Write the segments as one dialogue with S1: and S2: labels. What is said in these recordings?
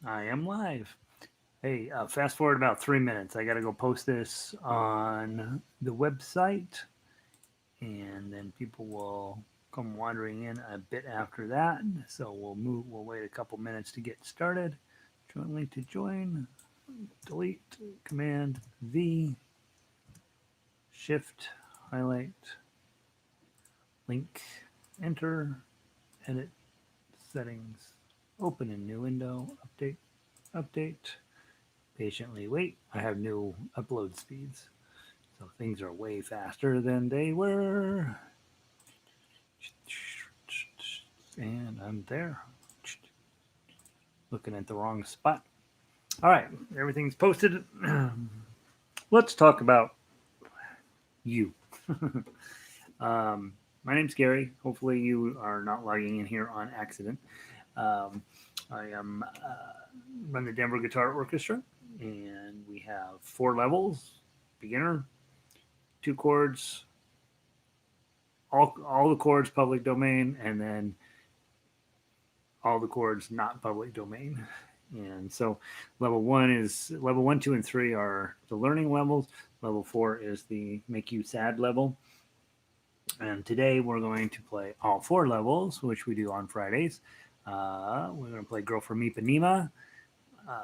S1: I am live. Hey, fast forward about 3 minutes. I got to go post this on the website, and then people will come wandering in a bit after that. So we'll move. We'll wait a couple minutes to get started. Join link to join. Delete. Command V. Shift. Highlight. Link. Enter. Edit. Settings. Open in new window. Update. Update. Patiently wait. I have new upload speeds, so things are way faster than they were. And I'm there. Looking at the wrong spot. All right, everything's posted. Let's talk about you. My name's Gary. Hopefully, you are not logging in here on accident. Um, I am run the Denver Guitar Orchestra, and we have 4 levels: beginner, 2 chords, all the chords public domain, and then all the chords not public domain. And so level one, two, and three are the learning levels. Level four is the make you sad level. And today we're going to play all 4 levels, which we do on Fridays. We're going to play Girl from Ipanema,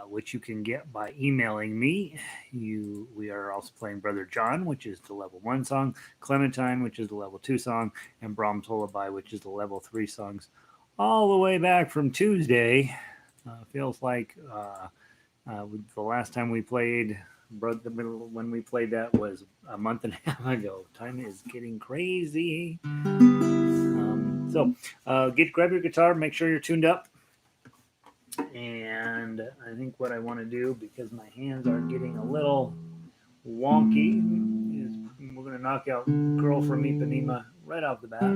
S1: which you can get by emailing me. We are also playing Brother John, which is the level 1 song, Clementine, which is the level 2 song, and Brahms Lullaby, which is the level 3 songs, all the way back from Tuesday. Feels like the last time we played, when we played that was a month and a half ago. Time is getting crazy. Grab your guitar, make sure you're tuned up. And I think what I want to do, because my hands are getting a little wonky, is we're going to knock out Girl from Ipanema right off the bat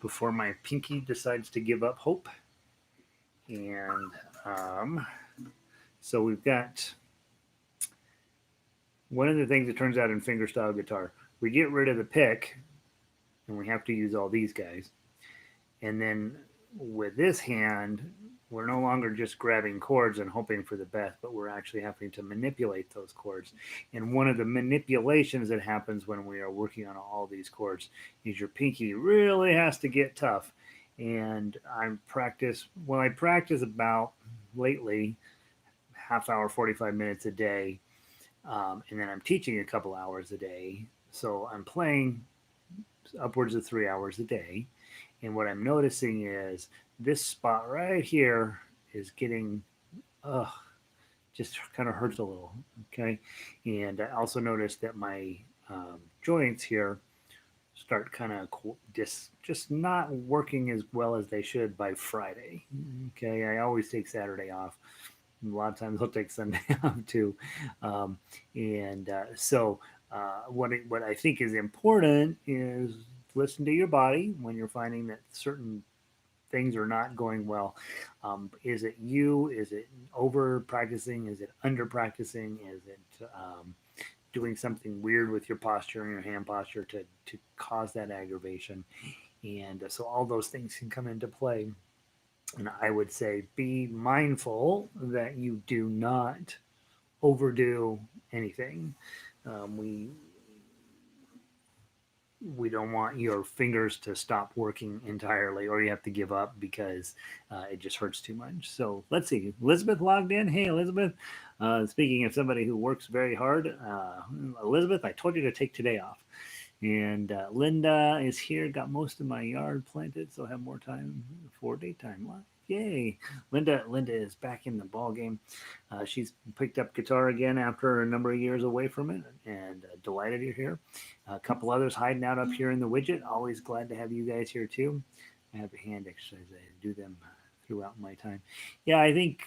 S1: before my pinky decides to give up hope. And so we've got one of the things that turns out in fingerstyle guitar, we get rid of the pick, and we have to use all these guys. And then with this hand, we're no longer just grabbing chords and hoping for the best, but we're actually having to manipulate those chords. And one of the manipulations that happens when we are working on all these chords is your pinky really has to get tough. And I practice about lately half hour, 45 minutes a day. And then I'm teaching a couple hours a day. So I'm playing upwards of 3 hours a day. And what I'm noticing is this spot right here is getting, just kind of hurts a little. Okay. And I also noticed that my joints here start kind of just not working as well as they should by Friday. Okay. I always take Saturday off. A lot of times I'll take Sunday off too. What I think is important is listen to your body when you're finding that certain things are not going well. Is it you? Is it over practicing? Is it under practicing? Is it doing something weird with your posture and your hand posture to cause that aggravation? And so all those things can come into play. And I would say be mindful that you do not overdo anything. We don't want your fingers to stop working entirely, or you have to give up because it just hurts too much. So let's see. Elizabeth logged in. Hey, Elizabeth. Speaking of somebody who works very hard, Elizabeth, I told you to take today off. And Linda is here. Got most of my yard planted, so have more time for daytime life. Yay! Linda is back in the ball game. She's picked up guitar again after a number of years away from it, and delighted you're here. A couple others hiding out up here in the widget. Always glad to have you guys here too. I have a hand exercise. I do them throughout my time. Yeah, I think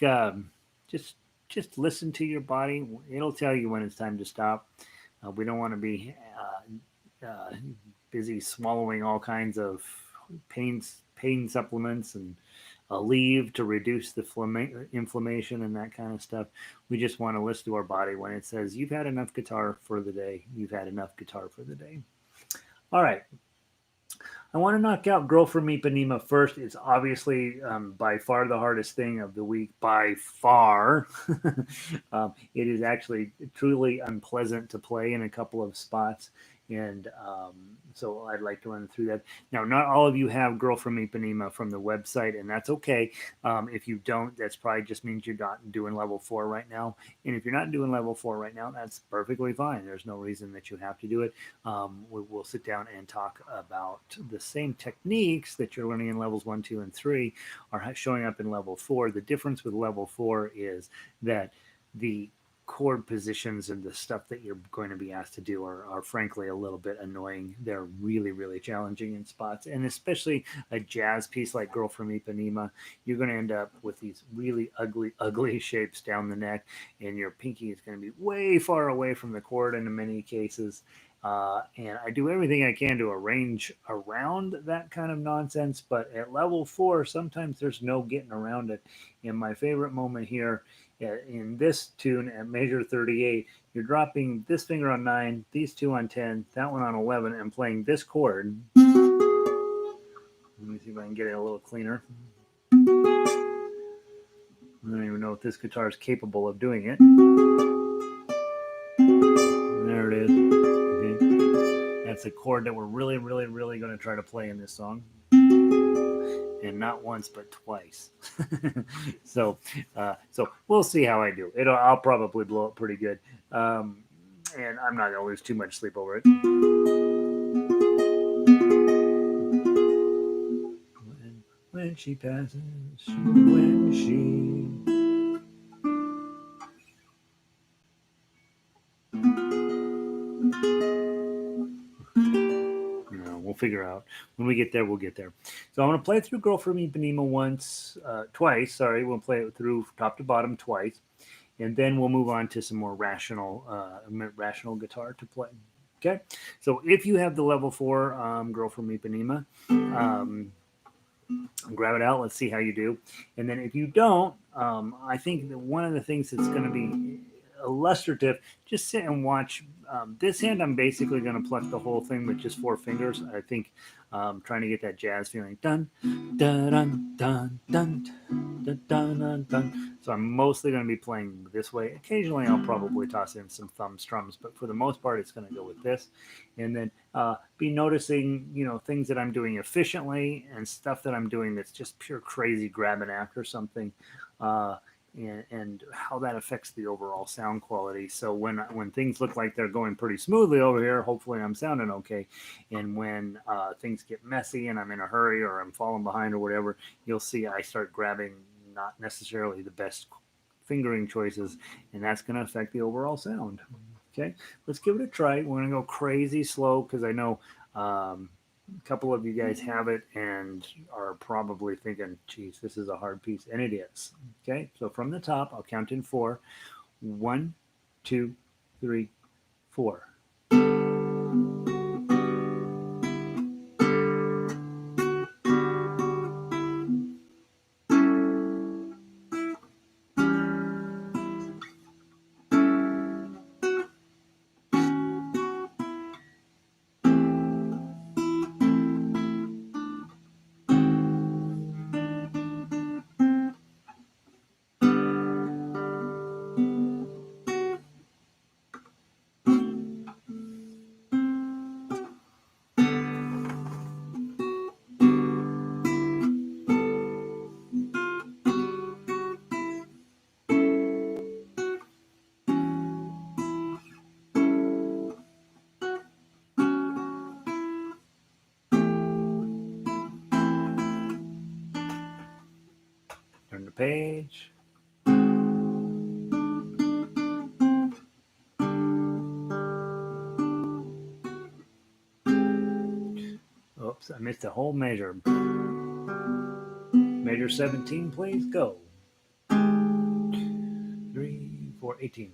S1: just listen to your body. It'll tell you when it's time to stop. We don't want to be busy swallowing all kinds of pain supplements and leave to reduce the inflammation and that kind of stuff. We just want to listen to our body when it says, you've had enough guitar for the day. You've had enough guitar for the day. All right. I want to knock out Girl from Ipanema first. It's obviously by far the hardest thing of the week, by far. It is actually truly unpleasant to play in a couple of spots. And so I'd like to run through that. Now, not all of you have Girl from Ipanema from the website, and that's okay. If you don't, that's probably just means you're not doing level 4 right now. And if you're not doing level 4 right now, that's perfectly fine. There's no reason that you have to do it. We'll sit down and talk about the same techniques that you're learning in levels 1, 2, and 3 are showing up in level 4. The difference with level 4 is that the chord positions and the stuff that you're going to be asked to do are frankly a little bit annoying. They're really, really challenging in spots. And especially a jazz piece like Girl from Ipanema, you're going to end up with these really ugly, ugly shapes down the neck, and your pinky is going to be way far away from the chord in many cases. And I do everything I can to arrange around that kind of nonsense, but at level 4, sometimes there's no getting around it. And my favorite moment here in this tune at measure 38, you're dropping this finger on 9, these two on 10, that one on 11, and playing this chord. Let me see if I can get it a little cleaner. I don't even know if this guitar is capable of doing it. There it is. Okay. That's a chord that we're really, really, really going to try to play in this song. And not once but twice. So we'll see how I do. I'll probably blow it pretty good, and I'm not gonna lose too much sleep over it. When she passes, when she. We'll figure out when we get there. We'll get there. So I'm going to play through Girl from Ipanema twice. Sorry, we'll play it through top to bottom twice, and then we'll move on to some more rational guitar to play. Okay. So if you have the level 4 Girl from Ipanema, grab it out. Let's see how you do. And then if you don't, I think that one of the things that's going to be illustrative, just sit and watch. This hand, I'm basically going to pluck the whole thing with just 4 fingers. I think trying to get that jazz feeling. Dun, dun, dun, dun, dun, dun, dun, dun, dun. So I'm mostly going to be playing this way. Occasionally, I'll probably toss in some thumb strums, but for the most part, it's going to go with this. And then be noticing, things that I'm doing efficiently and stuff that I'm doing that's just pure crazy grabbing after something. And how that affects the overall sound quality. So when things look like they're going pretty smoothly over here, hopefully I'm sounding okay. And when things get messy and I'm in a hurry or I'm falling behind or whatever, you'll see I start grabbing not necessarily the best fingering choices, and that's going to affect the overall sound. Okay, let's give it a try. We're going to go crazy slow because I know a couple of you guys have it and are probably thinking, geez, this is a hard piece. And it is. Okay, so from the top, I'll count in 4. 1, 2, 3, 4. Turn the page. Oops, I missed a whole measure. Measure 17, please, go. 3, 4, 18.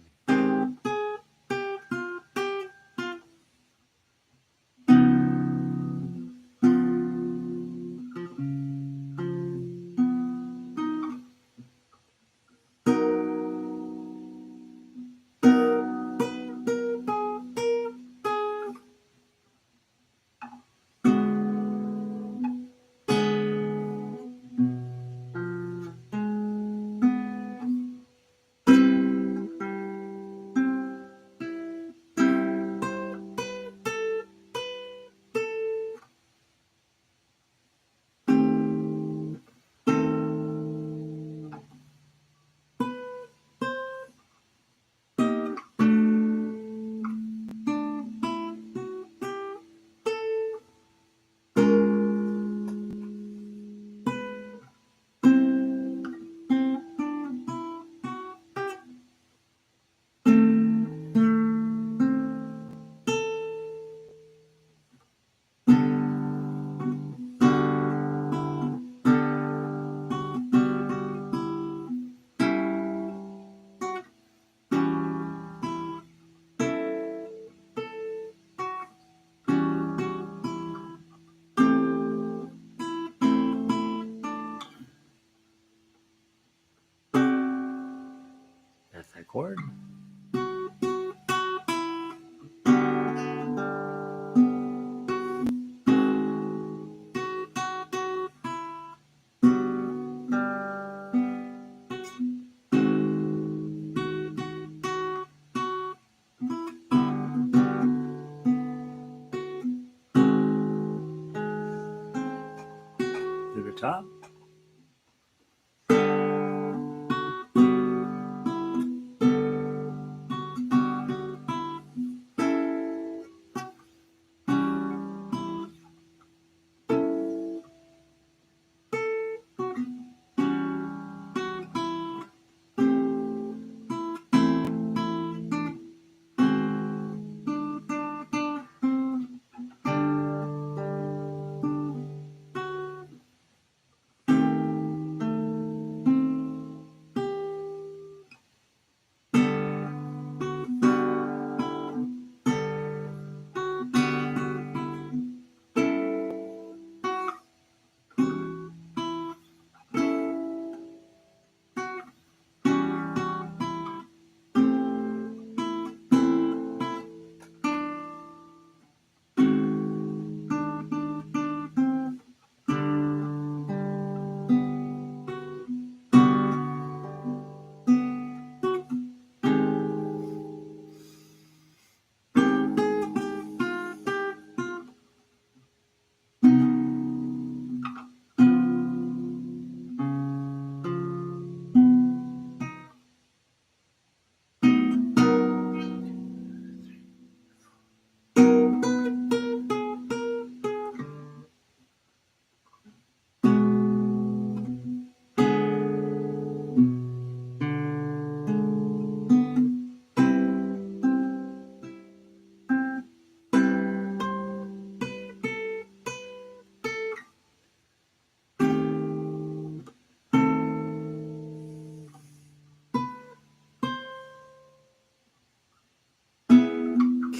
S1: top.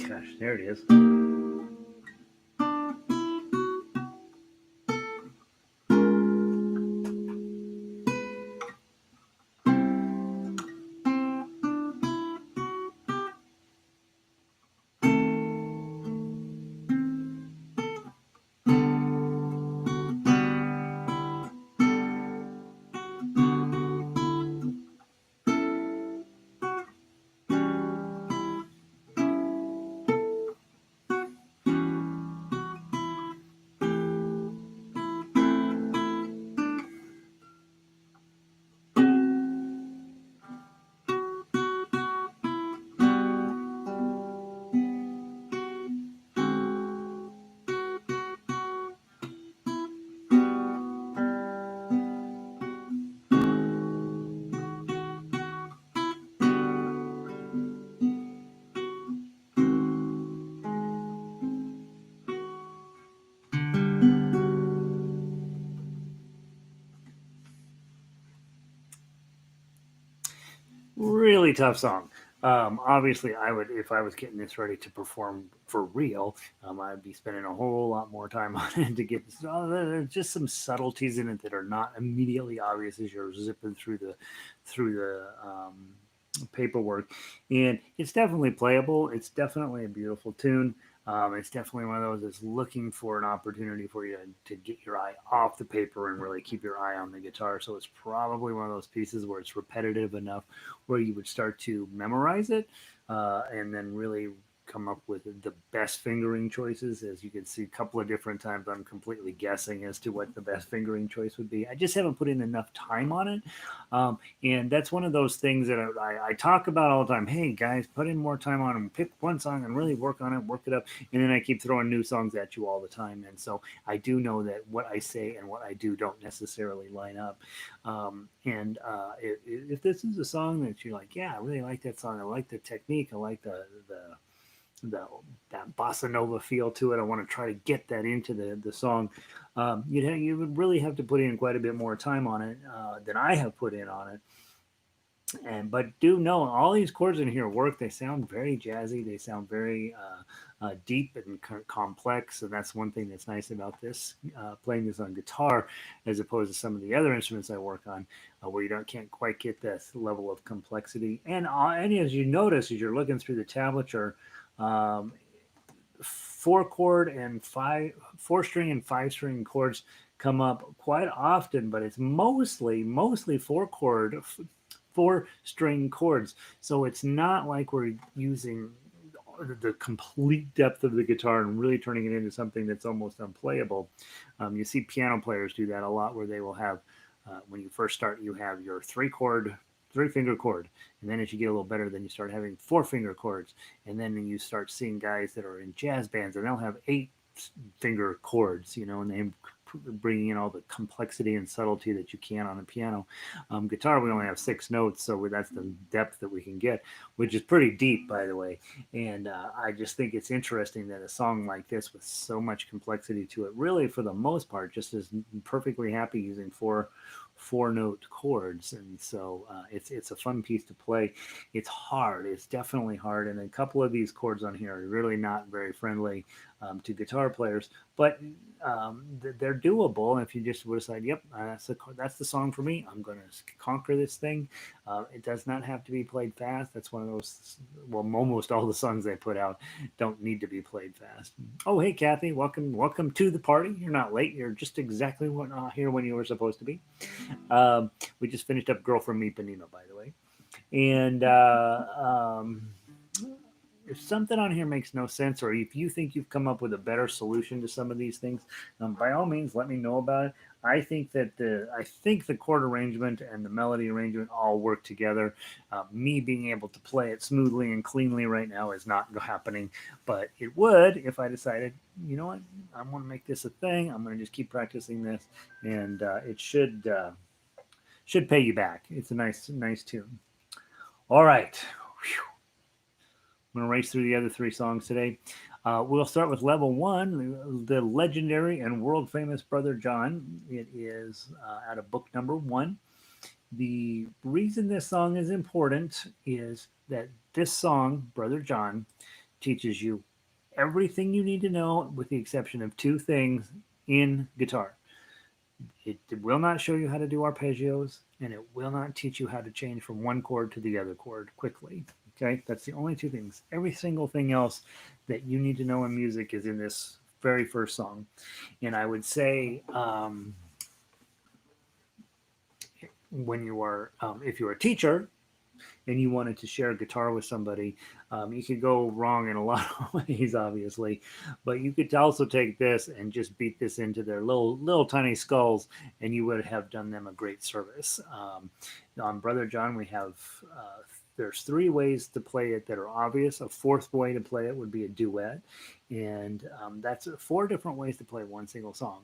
S1: Gosh, there it is. Really tough song. Obviously, I would, if I was getting this ready to perform for real, I'd be spending a whole lot more time on it to get this. There's just some subtleties in it that are not immediately obvious as you're zipping through the paperwork, and it's definitely playable. It's definitely a beautiful tune. It's definitely one of those that's looking for an opportunity for you to get your eye off the paper and really keep your eye on the guitar. So it's probably one of those pieces where it's repetitive enough where you would start to memorize it and then really come up with the best fingering choices. As you can see, a couple of different times I'm completely guessing as to what the best fingering choice would be. I just haven't put in enough time on it. And that's one of those things that I talk about all the time. Hey, guys, put in more time on it. Pick one song and really work on it, work it up. And then I keep throwing new songs at you all the time. And so I do know that what I say and what I do don't necessarily line up. If this is a song that you're like, yeah, I really like that song. I like the technique. I like the that bossa nova feel to it. I want to try to get that into the song. You would really have to put in quite a bit more time on it than I have put in on it. But do know all these chords in here work. They sound very jazzy. They sound very deep and complex, and that's one thing that's nice about this playing this on guitar, as opposed to some of the other instruments I work on, where you can't quite get this level of complexity. And as you notice, as you're looking through the tablature, um, four string and five string chords come up quite often, but it's mostly four string chords. So it's not like we're using the complete depth of the guitar and really turning it into something that's almost unplayable. You see piano players do that a lot, where they will have, when you first start, you have your three finger chord, and then as you get a little better, then you start having four finger chords, and then you start seeing guys that are in jazz bands and they'll have eight finger chords, and they bringing in all the complexity and subtlety that you can on a piano. Guitar, we only have six notes, so that's the depth that we can get, which is pretty deep, by the way. And I just think it's interesting that a song like this, with so much complexity to it, really, for the most part, just is perfectly happy using four note chords. And so it's a fun piece to play. It's hard. It's definitely hard. And a couple of these chords on here are really not very friendly to guitar players, but they're doable. If you just would decide, yep, that's the song for me, I'm going to conquer this thing. It does not have to be played fast. That's one of those, well, almost all the songs they put out don't need to be played fast. Oh, hey, Kathy, welcome to the party. You're not late. You're just exactly here when you were supposed to be. We just finished up Girl from Ipanema, by the way. And if something on here makes no sense, or if you think you've come up with a better solution to some of these things, by all means, let me know about it. I think the chord arrangement and the melody arrangement all work together. Me being able to play it smoothly and cleanly right now is not happening, but it would if I decided, you know what, I want to make this a thing. I'm going to just keep practicing this, and it should pay you back. It's a nice tune. All right. Whew. I'm going to race through the other three songs today. We'll start with level one, the legendary and world famous Brother John. It is out of book number 1. The reason this song is important is that this song, Brother John, teaches you everything you need to know, with the exception of 2 things in guitar. It will not show you how to do arpeggios, and it will not teach you how to change from one chord to the other chord quickly. Okay, that's the only 2 things. Every single thing else that you need to know in music is in this very first song. And I would say, when you are, if you're a teacher and you wanted to share a guitar with somebody, you could go wrong in a lot of ways, obviously, but you could also take this and just beat this into their little tiny skulls, and you would have done them a great service. On Brother John, we have there's 3 ways to play it that are obvious. A 4th way to play it would be a duet, and that's 4 different ways to play one single song,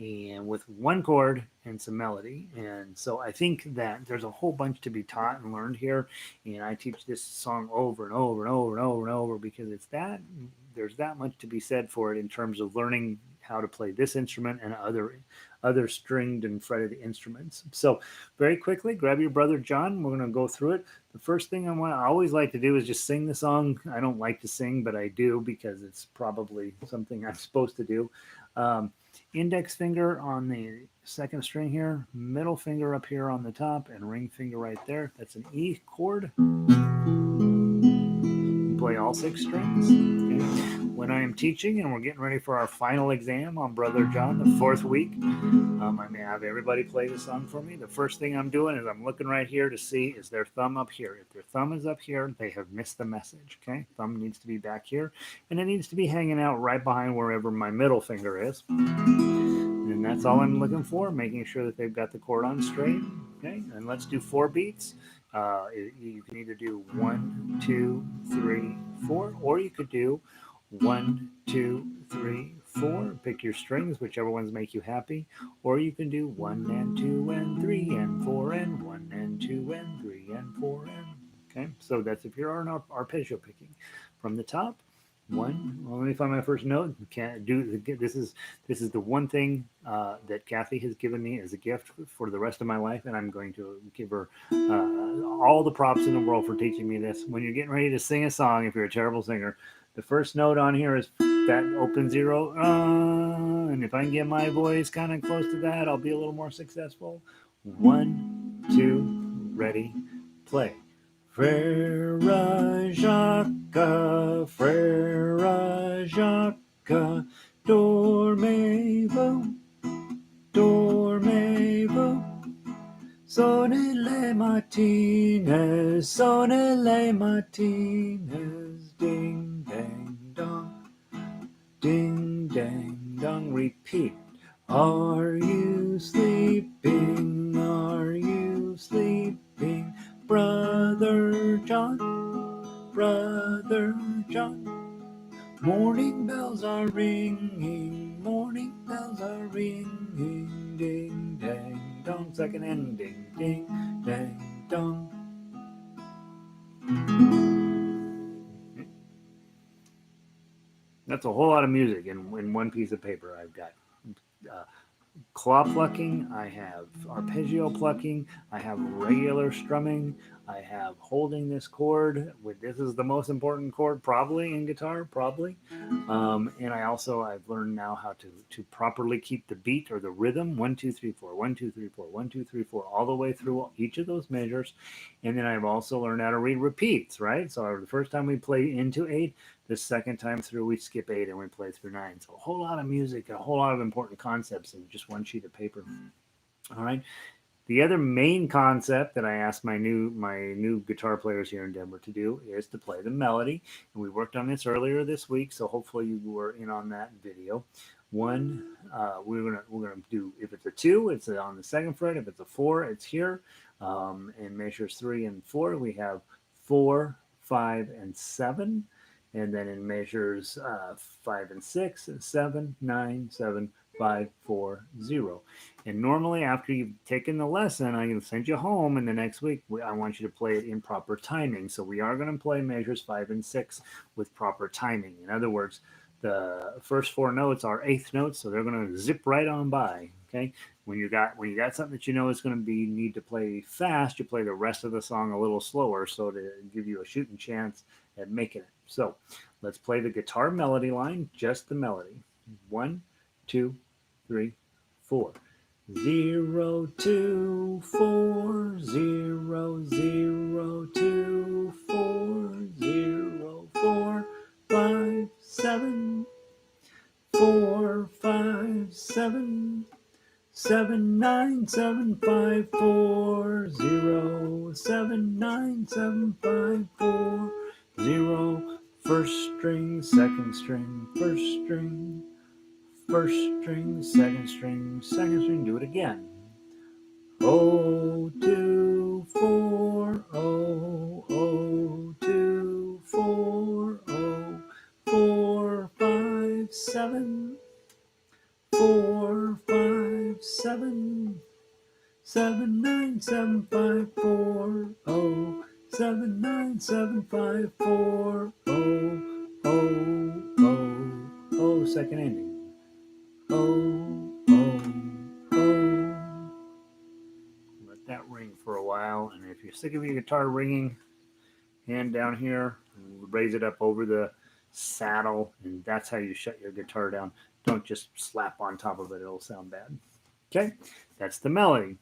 S1: and with 1 chord and some melody. And so I think that there's a whole bunch to be taught and learned here, and I teach this song over and over and over and over and over because there's that much to be said for it in terms of learning how to play this instrument and other stringed and fretted instruments. So very quickly, grab your Brother John. We're going to go through it. The first thing I always like to do is just sing the song. I don't like to sing, but I do because it's probably something I'm supposed to do. Index finger on the 2nd string here, middle finger up here on the top, and ring finger right there. That's an E chord. You play all 6 strings. Okay. When I am teaching and we're getting ready for our final exam on Brother John, the 4th week, I may have everybody play the song for me. The first thing I'm doing is I'm looking right here to see, is their thumb up here? If their thumb is up here, they have missed the message. Okay, thumb needs to be back here, and it needs to be hanging out right behind wherever my middle finger is. And that's all I'm looking for, making sure that they've got the chord on straight. Okay, and let's do 4 beats. You can either do 1, 2, 3, 4, or you could do 1, 2, 3, 4. Pick your strings, whichever ones make you happy. Or you can do 1 and 2 and 3 and 4 and 1 and 2 and 3 and 4 and. Okay, so that's if you're on arpeggio picking. From the top, 1. Well, let me find my first note. Can't do this is the one thing that Kathy has given me as a gift for the rest of my life, and I'm going to give her all the props in the world for teaching me this. When you're getting ready to sing a song, if you're a terrible singer, the first note on here is that open 0, and if I can get my voice kind of close to that, I'll be a little more successful. 1, 2, ready, play. Frère Jacques, dormez-vous, dormez-vous. Sonnez les matines, ding, Ding, dang, dong, repeat. Are you sleeping? Are you sleeping? Brother John, Brother John. Morning bells are ringing, morning bells are ringing, ding, dang, dong, second ending, ding, dang, dong. That's a whole lot of music in one piece of paper I've got. Uh, Claw plucking, I have arpeggio plucking, I have regular strumming, I have holding this chord. This is the most important chord probably in guitar, probably. And I've learned now how to properly keep the beat or the rhythm 1 2 3 4 1 2 3 4 1 2 3 4 all the way through each of those measures. And then I've also learned how to read repeats, right? So the first time we play into 8, the second time through we skip 8 and we play through 9. So a whole lot of music and a whole lot of important concepts in just one sheet of paper. All right. The other main concept that I asked my new guitar players here in Denver to do is to play the melody. And we worked on this earlier this week, so hopefully you were in on that video. One, we're gonna do, if it's a 2, it's on the second fret. If it's a 4, it's here. In measures 3 and 4, we have 4, 5, and 7. And then in measures 5 and 6, 7, 9, 7, 5, 4, 0. And normally, after you've taken the lesson, I'm going to send you home, and the next week I want you to play it in proper timing. So we are going to play measures 5 and 6 with proper timing. In other words, the first 4 notes are eighth notes, so they're going to zip right on by. Okay, when you got something that you know is going to be need to play fast, you play the rest of the song a little slower, so to give you a shooting chance at making it. So let's play the guitar melody line, just the melody. 1, 2, 3, 4. 0 2 4 0 0 2 4 0 4 5 7 4 5 7 7 9 7 5 4 0 7 9 7 5 4 0. First string, second string, first string, first string, second string, second string. Do it again. O 2 4 O O 2 4 O 4 5 7 4 5 7 7 9 7 5 4 O 7 9 7 5 4 O O O O, second ending. O O. Let that ring for a while, and if you're sick of your guitar ringing, hand down here, raise it up over the saddle, and that's how you shut your guitar down. Don't just slap on top of it, it'll sound bad. Okay, that's the melody.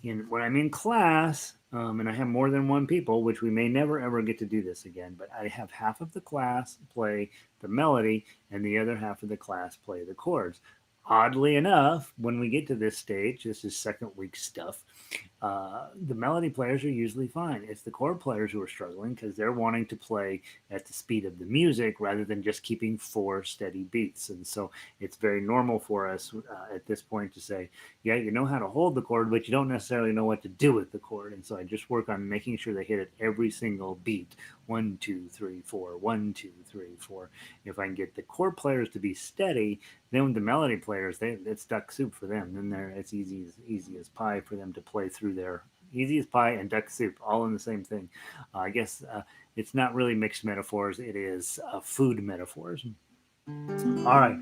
S1: And when I'm in class, and I have more than one people, which we may never ever get to do this again, but I have half of the class play the melody and the other half of the class play the chords. Oddly enough, when we get to this stage, this is second week stuff, the melody players are usually fine. It's the chord players who are struggling because they're wanting to play at the speed of the music rather than just keeping 4 steady beats. And so it's very normal for us at this point to say, yeah, you know how to hold the chord, but you don't necessarily know what to do with the chord. And so I just work on making sure they hit it every single beat. 1 2 3 4 1 2 3 4. If I can get the chord players to be steady, then the melody players, it's duck soup for them. Then it's easy as pie for them to play through their easy as pie and duck soup, all in the same thing. I guess it's not really mixed metaphors; it is food metaphors. All right,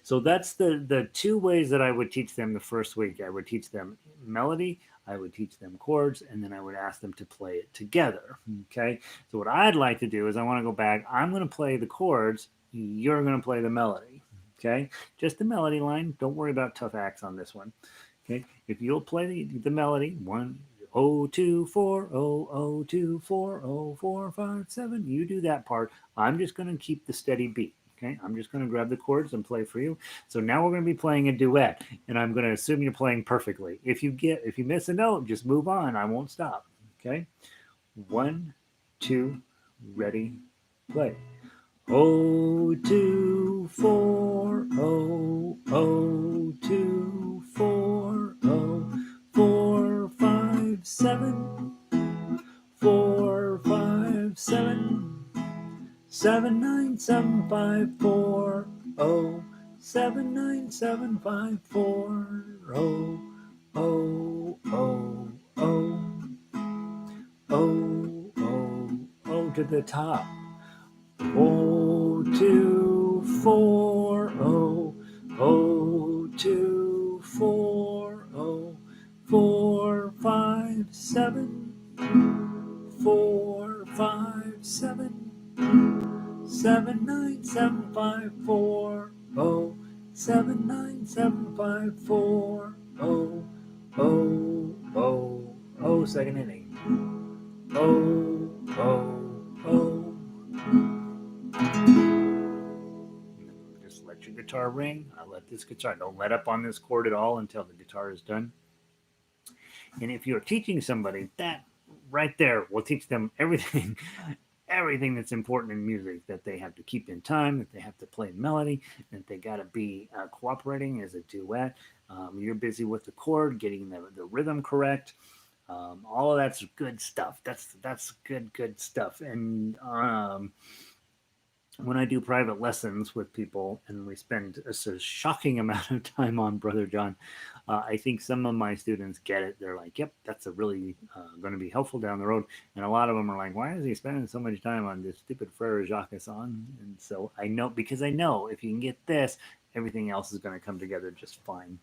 S1: so that's the 2 ways that I would teach them the first week. I would teach them melody, I would teach them chords, and then I would ask them to play it together. Okay, so what I'd like to do is I want to go back. I'm going to play the chords. You're going to play the melody. Okay, just the melody line. Don't worry about tough acts on this one. Okay, if you'll play the melody, 1 0 2 4 0 0 2 4 0 4 5 7. You do that part. I'm just going to keep the steady beat. Okay, I'm just going to grab the chords and play for you. So now we're going to be playing a duet, and I'm going to assume you're playing perfectly. If you miss a note, just move on. I won't stop. Okay, 1 2, ready, play. 0 2 4 79754. Oh, 79754. Oh, oh, oh, oh. Oh, oh, oh, to the top. 0240, 0240, 457, 457, 79754, 79754, second inning. Oh, oh, oh. Just let your guitar ring. I let this guitar, don't let up on this chord at all until the guitar is done. And if you're teaching somebody, that right there will teach them everything, everything that's important in music, that they have to keep in time, that they have to play melody, that they got to be cooperating as a duet. You're busy with the chord, getting the rhythm correct. All of that's good stuff. That's good stuff. And when I do private lessons with people and we spend a shocking amount of time on Brother John, I think some of my students get it. They're like, yep, that's a really going to be helpful down the road. And a lot of them are like, why is he spending so much time on this stupid Frere Jacques song? And so I know, because I know if you can get this, everything else is going to come together just fine.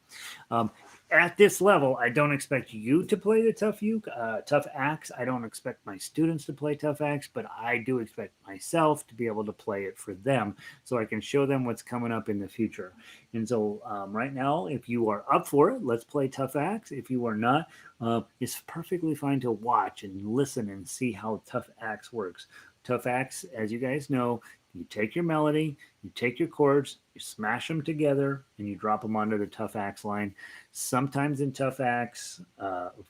S1: At this level, I don't expect you to play the tough axe. I don't expect my students to play tough axe, but I do expect myself to be able to play it for them so I can show them what's coming up in the future. And so right now, if you are up for it, let's play tough axe. If you are not, it's perfectly fine to watch and listen and see how tough axe works. Tough axe, as you guys know, you take your melody, you take your chords, you smash them together, and you drop them onto the tough axe line. Sometimes in tough axe,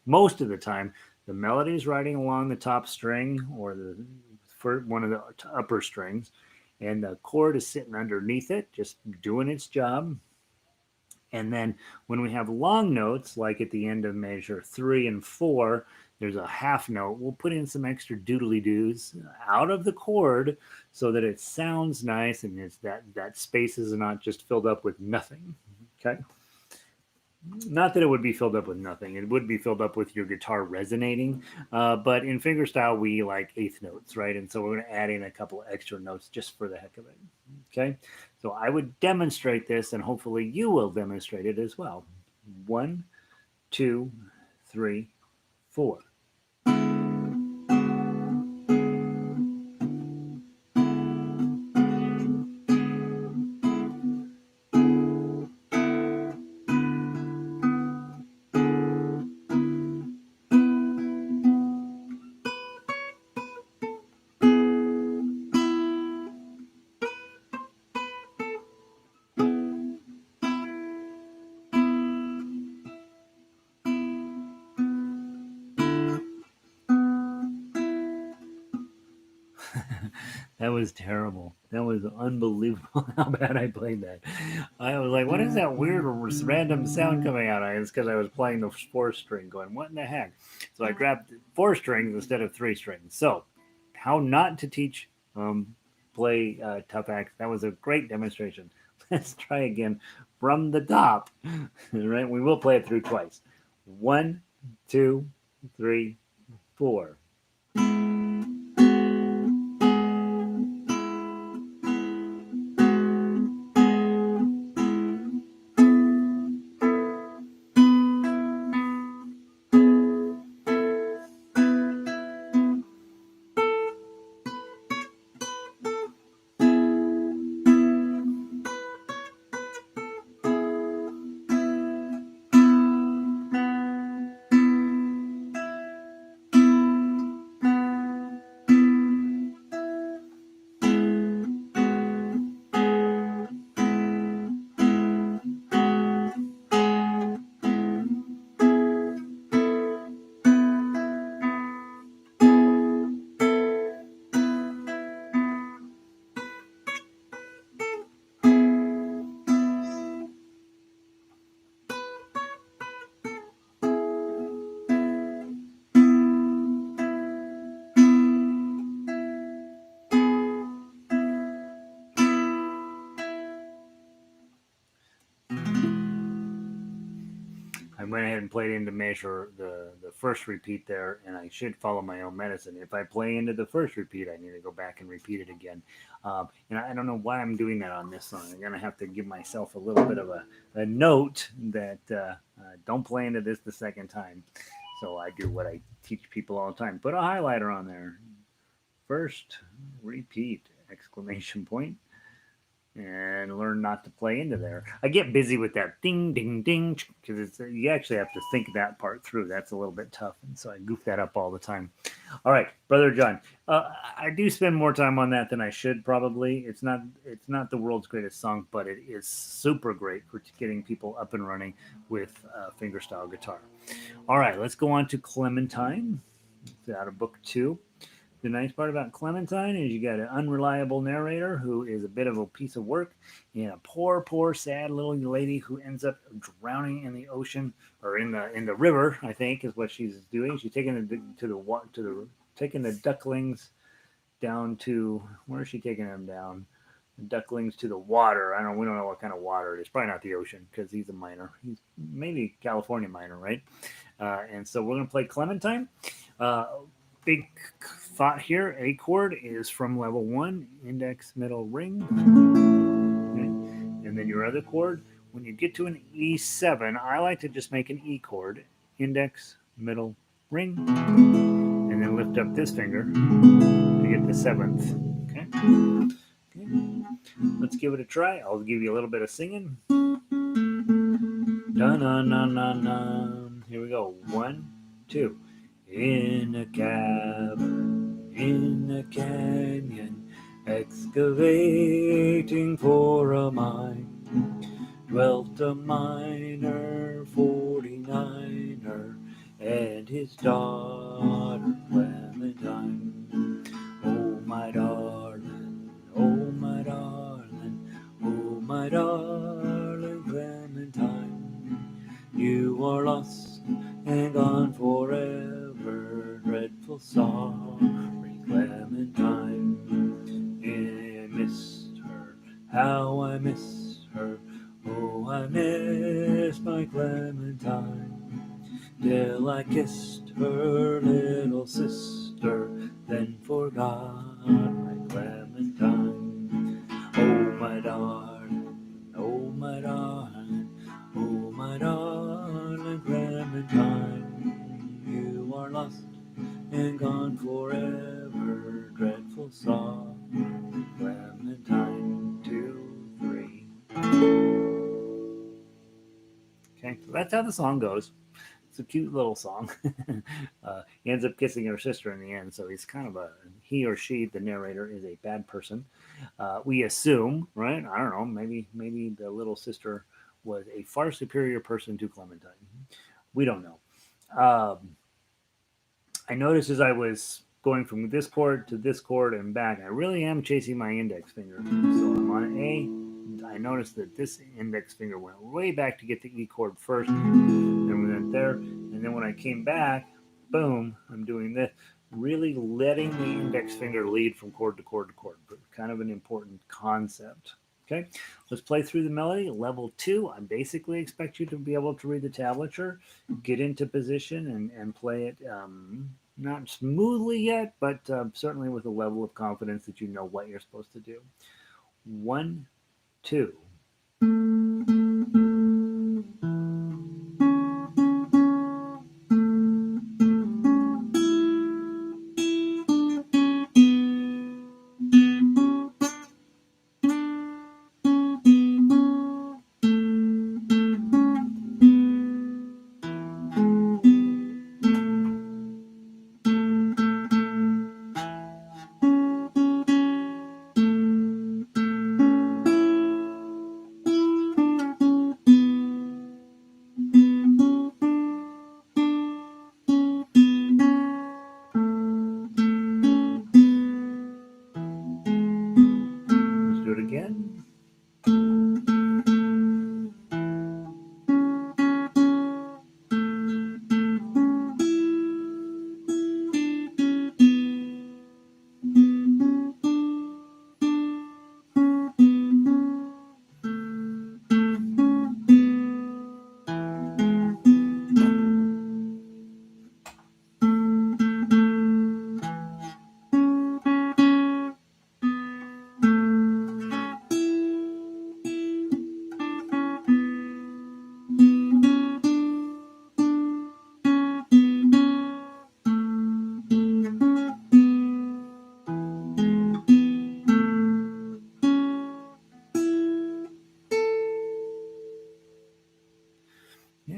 S1: most of the time, the melody is riding along the top string or for one of the upper strings, and the chord is sitting underneath it, just doing its job. And then when we have long notes, like at the end of measure 3 and 4, there's a half note. We'll put in some extra doodly doos out of the chord so that it sounds nice and it's that space is not just filled up with nothing. Okay. Not that it would be filled up with nothing. It would be filled up with your guitar resonating. But in fingerstyle, we like eighth notes, right? And so we're going to add in a couple extra notes just for the heck of it. Okay. So I would demonstrate this, and hopefully you will demonstrate it as well. 1, 2, 3, 4. That was terrible. That was unbelievable how bad I played that. I was like, what is that weird random sound coming out? It's because I was playing the 4th string going, what in the heck? So I grabbed 4 strings instead of 3 strings. So how not to teach play tough axe. That was a great demonstration. Let's try again from the top. Right? We will play it through twice. 1, 2, 3, 4. went ahead and played into measure the first repeat there, and I should follow my own medicine. If I play into the first repeat, I need to go back and repeat it again. And I don't know why I'm doing that on this song. I'm going to have to give myself a little bit of a note that don't play into this the second time. So I do what I teach people all the time. Put a highlighter on there. First repeat, exclamation point, and learn not to play into there. I get busy with that ding, ding, ding, because it's you actually have to think that part through. That's a little bit tough, and so I goof that up all the time. All right, Brother John, I do spend more time on that than I should probably. It's not the world's greatest song, but it is super great for getting people up and running with fingerstyle guitar. All right, let's go on to Clementine. It's out of book 2. The nice part about Clementine is you got an unreliable narrator who is a bit of a piece of work, and a poor, poor, sad little lady who ends up drowning in the ocean or in the river. I think is what she's doing. She's taking taking the ducklings down to where is she taking them down? The ducklings to the water. We don't know what kind of water it is. Probably not the ocean because he's a miner. He's maybe California miner, right? And so we're gonna play Clementine. Big thought here. A chord is from level 1, index, middle, ring. Okay. And then your other chord, when you get to an E7, I like to just make an E chord, index, middle, ring, and then lift up this finger to get the 7th. Okay. Let's give it a try. I'll give you a little bit of singing. Dun-dun-dun-dun-dun. Here we go. 1, 2. In a cavern, in a canyon, excavating for a mine, dwelt a miner, 49er, and his daughter Clementine. Oh my darling, oh my darling, oh my darling Clementine, you are lost and gone forever. Dreadful sorry Clementine. I missed her, how I missed her. Oh, I miss my Clementine. Till I kissed her little sister, then forgot my Clementine. Oh, my darling, oh, my darling, oh, my darling Clementine. You are lost and gone forever. Dreadful song, Clementine. 2, 3. Okay, so that's how the song goes. It's a cute little song. He ends up kissing her sister in the end, so he's kind of he or she, the narrator, is a bad person. We assume, right? I don't know. Maybe the little sister was a far superior person to Clementine. We don't know. I noticed as I was going from this chord to this chord and back, I really am chasing my index finger. So I'm on A. I noticed that this index finger went way back to get the E chord first, then we went there, and then when I came back, boom, I'm doing this, really letting the index finger lead from chord to chord to chord. But kind of an important concept. Okay, let's play through the melody. Level 2, I basically expect you to be able to read the tablature, get into position, and play it not smoothly yet, but certainly with a level of confidence that you know what you're supposed to do. 1, 2.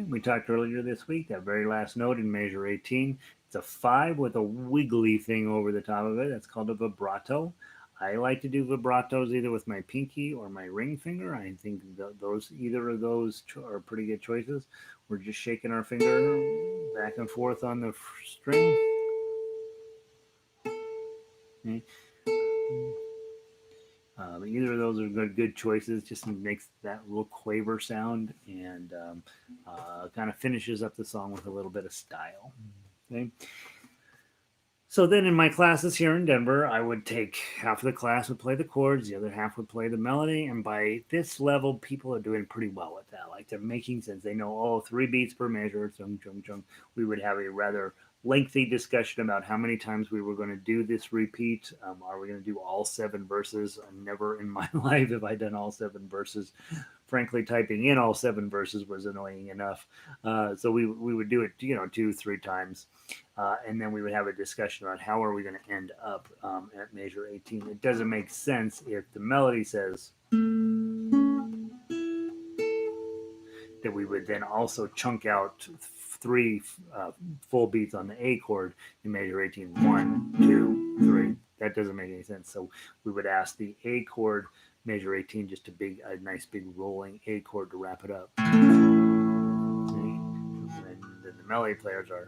S1: we talked earlier this week, that very last note in measure 18, it's a 5 with a wiggly thing over the top of it. That's called a vibrato. I like to do vibratos either with my pinky or my ring finger. I think either of those are pretty good choices. We're just shaking our finger back and forth on the string. Okay. Either of those are good choices. Just makes that little quaver sound and kind of finishes up the song with a little bit of style. Okay. So then in my classes here in Denver, I would take half of the class would play the chords, the other half would play the melody. And by this level, people are doing pretty well with that. Like they're making sense. They know, oh, 3 beats per measure, chung, chung, chung. We would have a rather lengthy discussion about how many times we were going to do this repeat. Are we going to do all 7 verses? Never in my life have I done all 7 verses. Frankly, typing in all 7 verses was annoying enough. So we would do it, 2-3 times. And then we would have a discussion about how are we going to end up at measure 18. It doesn't make sense if the melody says that we would then also chunk out 3 full beats on the A chord in measure 18. 1, 2, 3. That doesn't make any sense. So we would ask the A chord, measure 18, just a nice big rolling A chord to wrap it up. And then the melody players are...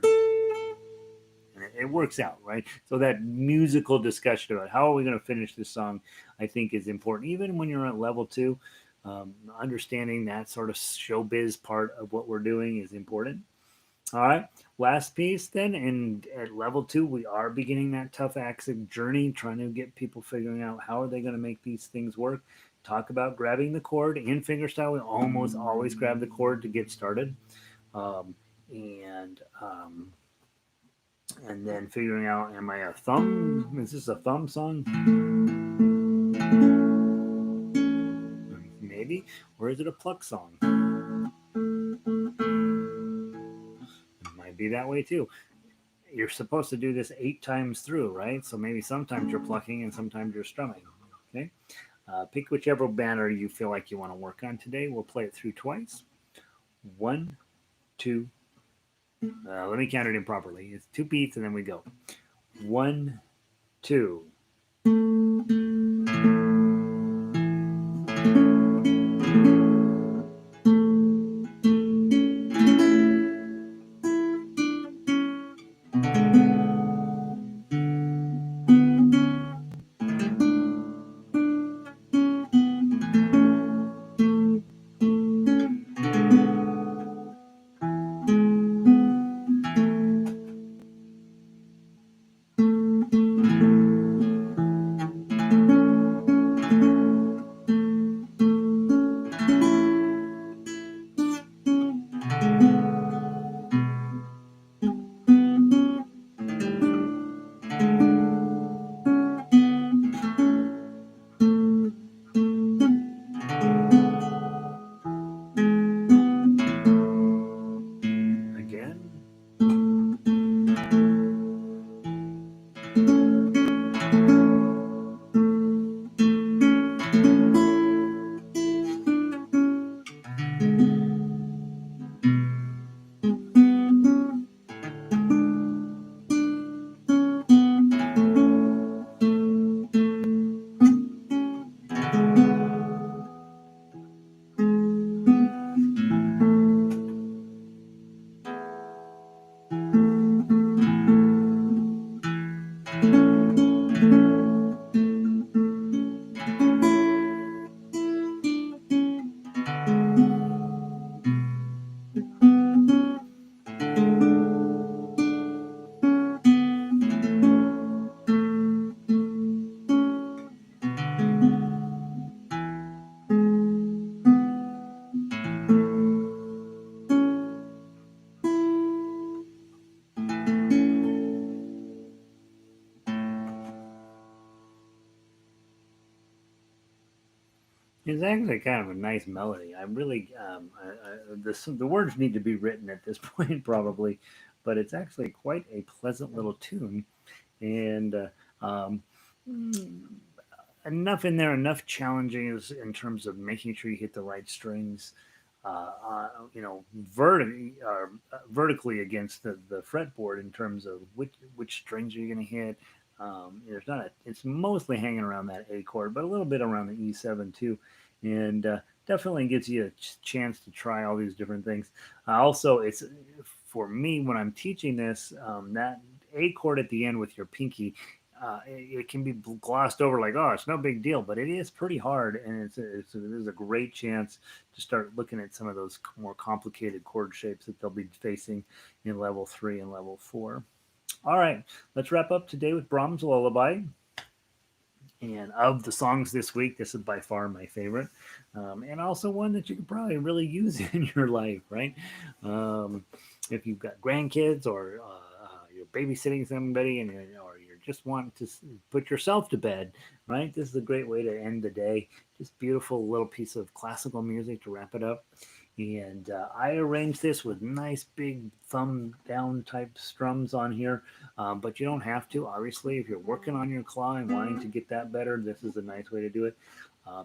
S1: And it works out, right? So that musical discussion about how are we going to finish this song, I think is important. Even when you're at level 2, understanding that sort of showbiz part of what we're doing is important. All right, last piece then. And at level 2, we are beginning that tough accent journey, trying to get people figuring out how are they going to make these things work. Talk about grabbing the chord. In fingerstyle, we almost always grab the chord to get started. And then figuring out, am I a thumb? Is this a thumb song? Maybe. Or is it a pluck song? It might be that way too. You're supposed to do this 8 times through, right? So maybe sometimes you're plucking and sometimes you're strumming. Okay. Pick whichever banner you feel like you want to work on today. We'll play it through twice. 1, 2. Let me count it improperly. It's 2 beats and then we go. 1, 2. It's actually kind of a nice melody. I really, the words need to be written at this point probably, but it's actually quite a pleasant little tune, and um, enough in there, enough challenges in terms of making sure you hit the right strings. vertically against the fretboard in terms of which strings you're going to hit. There's not a, it's mostly hanging around that A chord, but a little bit around the E7 too, and definitely gives you a chance to try all these different things. Also, it's for me when I'm teaching this, that A chord at the end with your pinky. It can be glossed over like, oh, it's no big deal, but it is pretty hard, and it is a great chance to start looking at some of those more complicated chord shapes that they'll be facing in level 3 and level 4. All right, let's wrap up today with Brahms Lullaby. And of the songs this week, this is by far my favorite, and also one that you could probably really use in your life, right? Um, if you've got grandkids or you're babysitting somebody, and or you're just wanting to put yourself to bed, right? This is a great way to end the day. Just beautiful little piece of classical music to wrap it up. And I arranged this with nice big thumb down type strums on here, but you don't have to. Obviously, if you're working on your claw and wanting to get that better, this is a nice way to do it.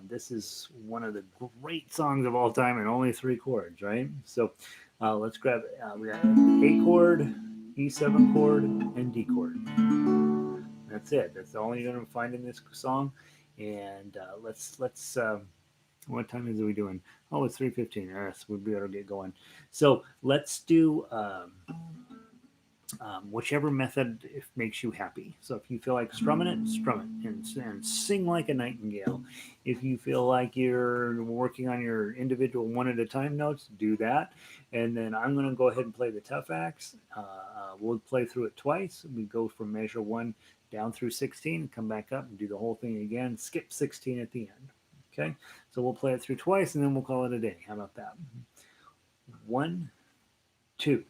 S1: This is one of the great songs of all time and only 3 chords, right? So let's grab, we got A chord, E7 chord, and D chord. That's it. That's all you're going to find in this song. And let's what time is it we doing? Oh, it's 3:15. Yes, we'd better get going. So let's do whichever method makes you happy. So if you feel like strumming it, strum it and sing like a nightingale. If you feel like you're working on your individual one at a time notes, do that. And then I'm going to go ahead and play the tough acts. We'll play through it twice. We go from measure 1 down through 16, come back up and do the whole thing again. Skip 16 at the end. Okay, so we'll play it through twice and then we'll call it a day. How about that? 1, 2.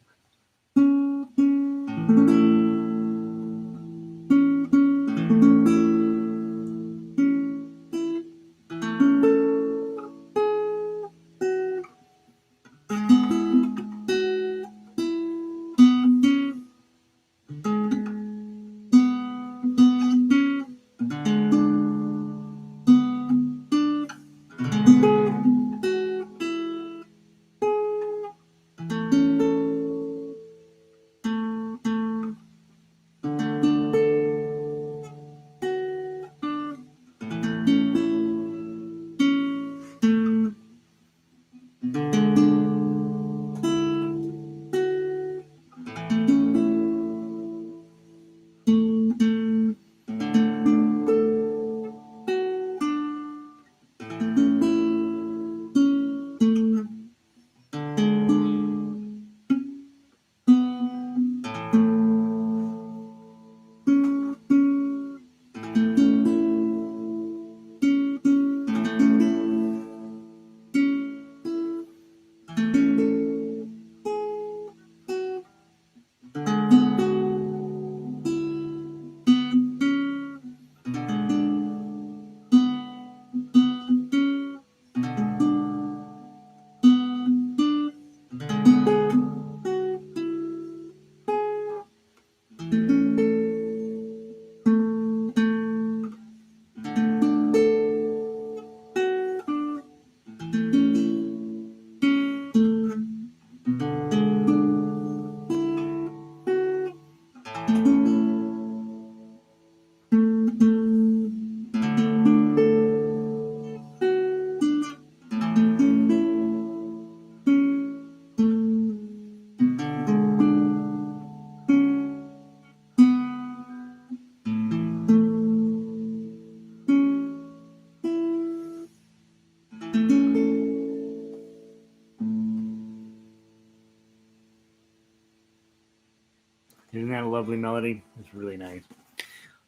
S1: Isn't that a lovely melody? It's really nice.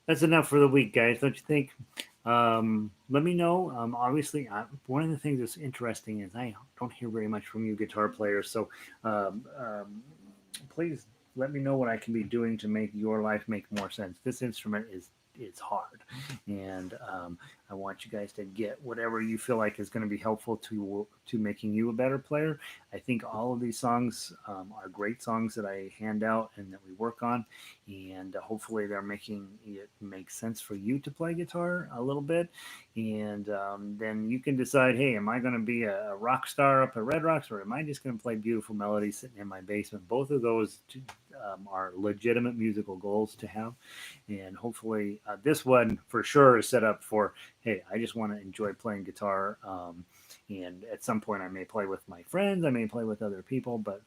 S1: That's enough for the week, guys. Don't you think? Let me know. Obviously, one of the things that's interesting is I don't hear very much from you guitar players. So please let me know what I can be doing to make your life make more sense. This instrument is hard, and I want you guys to get whatever you feel like is going to be helpful to making you a better player. I think all of these songs are great songs that I hand out and that we work on, and hopefully they're making it make sense for you to play guitar a little bit. And then you can decide, hey, am I going to be a rock star up at Red Rocks, or am I just going to play beautiful melodies sitting in my basement? Both of those are legitimate musical goals to have. And hopefully, this one for sure is set up for, hey, I just want to enjoy playing guitar. And at some point, I may play with my friends, I may play with other people, but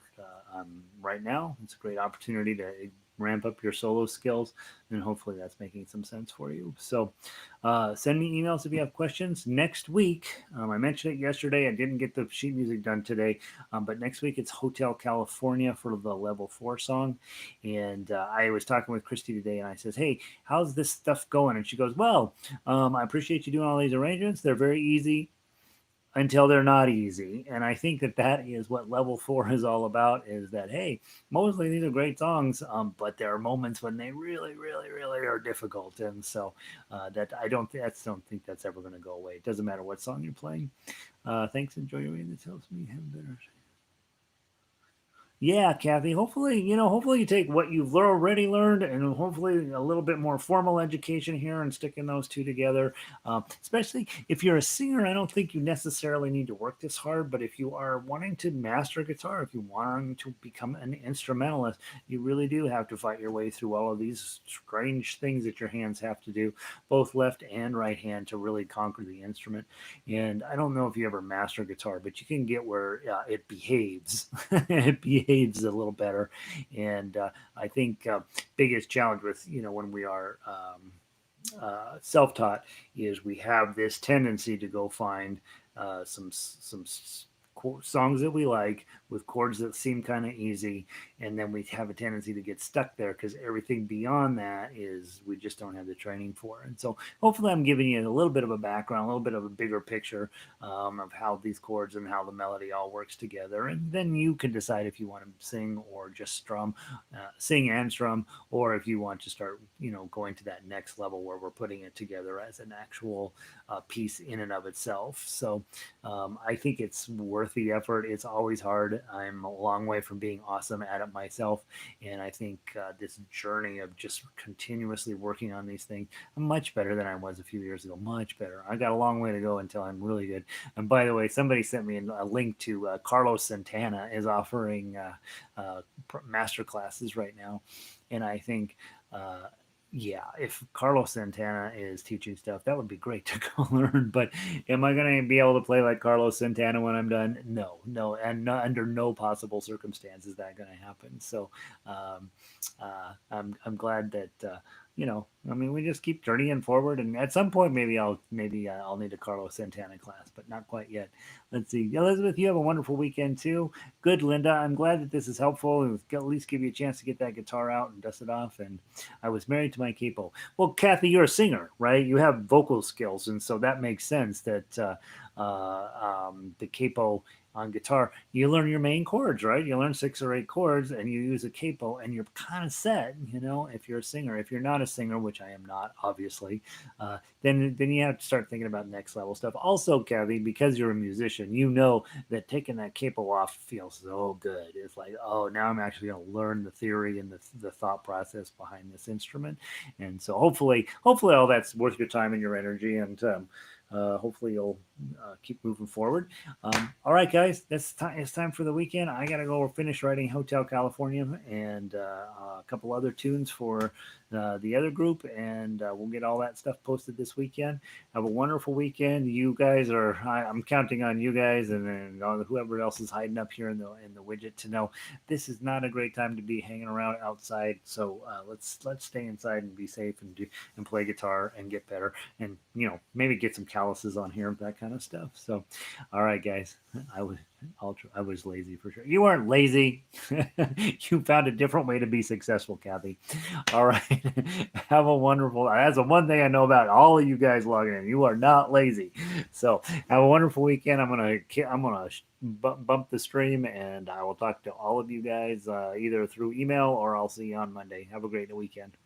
S1: right now, it's a great opportunity to ramp up your solo skills, and hopefully that's making some sense for you. So send me emails if you have questions. Next week, I mentioned it yesterday, I didn't get the sheet music done today, but next week it's Hotel California for the level 4 song. And I was talking with Christy today, and I says, hey, how's this stuff going? And she goes, well, I appreciate you doing all these arrangements, they're very easy until they're not easy. And I think that is what level 4 is all about, is that, hey, mostly these are great songs, but there are moments when they really, really, really are difficult. And so that I don't think that's ever going to go away. It doesn't matter what song you're playing. Thanks. Enjoy your reading. That tells me have better. Yeah, Kathy. Hopefully you take what you've already learned, and hopefully a little bit more formal education here, and sticking those two together. Especially if you're a singer, I don't think you necessarily need to work this hard. But if you are wanting to master guitar, if you want to become an instrumentalist, you really do have to fight your way through all of these strange things that your hands have to do, both left and right hand, to really conquer the instrument. And I don't know if you ever master guitar, but you can get where it behaves. It behaves a little better. And I think biggest challenge with when we are self-taught is we have this tendency to go find some songs that we like with chords that seem kind of easy, and then we have a tendency to get stuck there because everything beyond that is we just don't have the training for. And so hopefully I'm giving you a little bit of a background, a little bit of a bigger picture of how these chords and how the melody all works together, and then you can decide if you want to sing or just sing and strum, or if you want to start going to that next level where we're putting it together as an actual piece in and of itself. So I think it's worth the effort. It's always hard. I'm a long way from being awesome at it myself, and I think this journey of just continuously working on these things, I'm much better than I was a few years ago. Much better. I got a long way to go until I'm really good. And by the way, somebody sent me a link to Carlos Santana is offering master classes right now, and I think yeah, if Carlos Santana is teaching stuff, that would be great to go learn. But am I going to be able to play like Carlos Santana when I'm done? No, and under no possible circumstance is that going to happen. So I'm glad that I mean, we just keep journeying forward, and at some point maybe I'll need a Carlos Santana class, but not quite yet. Let's see, Elizabeth, you have a wonderful weekend too. Good, Linda. I'm glad that this is helpful, and at least give you a chance to get that guitar out and dust it off. And I was married to my capo. Well, Kathy, you're a singer, right? You have vocal skills, and so that makes sense that the capo on guitar, you learn your main chords, right? You learn 6 or 8 chords, and you use a capo, and you're kind of set. If you're a singer. If you're not a singer, which I am not, obviously, then you have to start thinking about next level stuff. Also, Kathy, because you're a musician, that taking that capo off feels so good. It's like, oh, now I'm actually going to learn the theory and the thought process behind this instrument. And so hopefully all that's worth your time and your energy, and hopefully you'll keep moving forward. All right, guys, it's time for the weekend. I gotta go finish writing Hotel California and a couple other tunes for the other group, and we'll get all that stuff posted this weekend. Have a wonderful weekend. You guys I'm counting on you guys, and then whoever else is hiding up here in the widget, to know this is not a great time to be hanging around outside. So let's stay inside and be safe, and play guitar and get better, and maybe get some calluses on here, that kind of stuff. So all right, guys, I was lazy for sure. You weren't lazy. You found a different way to be successful, Kathy. All right. Have a wonderful. That's the one thing I know about all of you guys logging in. You are not lazy. So have a wonderful weekend. I'm gonna bump the stream, and I will talk to all of you guys either through email, or I'll see you on Monday. Have a great weekend.